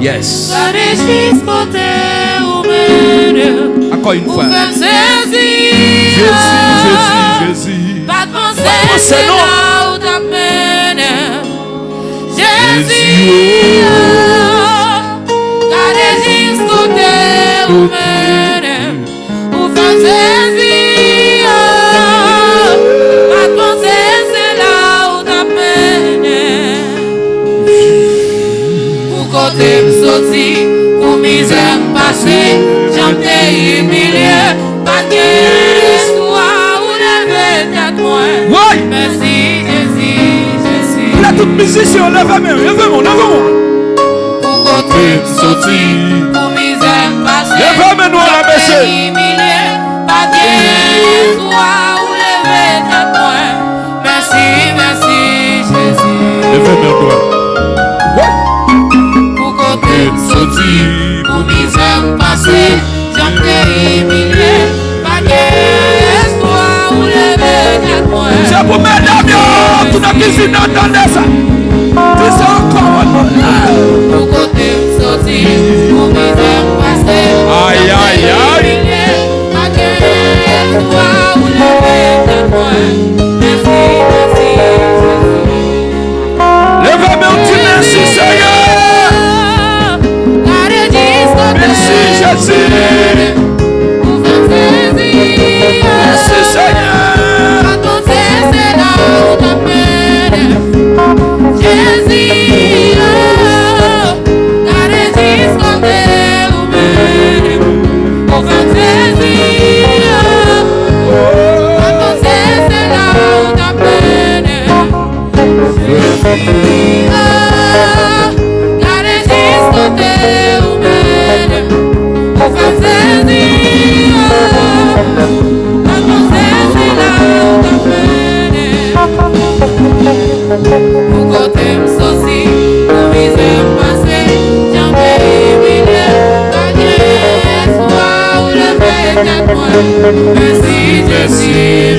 Yes. Encore une fois. Jésus. Pas de penser là où t'amènes. Jésus. Gardez juste côté où mène. Ou femme Jésus. Pas de penser là où t'amènes. Pour côté m'sorti, pour misère m'passer, j'en t'ai humilié. Pas de histoire où lever tête moi. Oui. Merci Jésus. La toute musicien, levez-moi. Pour côté m'sorti, pour misère m'passer, levez-moi nous la m'passer humilié. Pas de histoire où lever tête moi. Merci Jésus. Levez-moi nous. Pour côté m'sorti, pour misère m'passer, j'en t'ai humilié. Pas d'espoir où lever tête moi. C'est pour mesdames, tout le qui entendez ça. C'est ça encore. Pour côté m'sorti, pour misère m'passer, Aïe, aïe, aïe. pas d'espoir où lever tête moi. Merci Jésus. Merci Seigneur. Merci Jésus.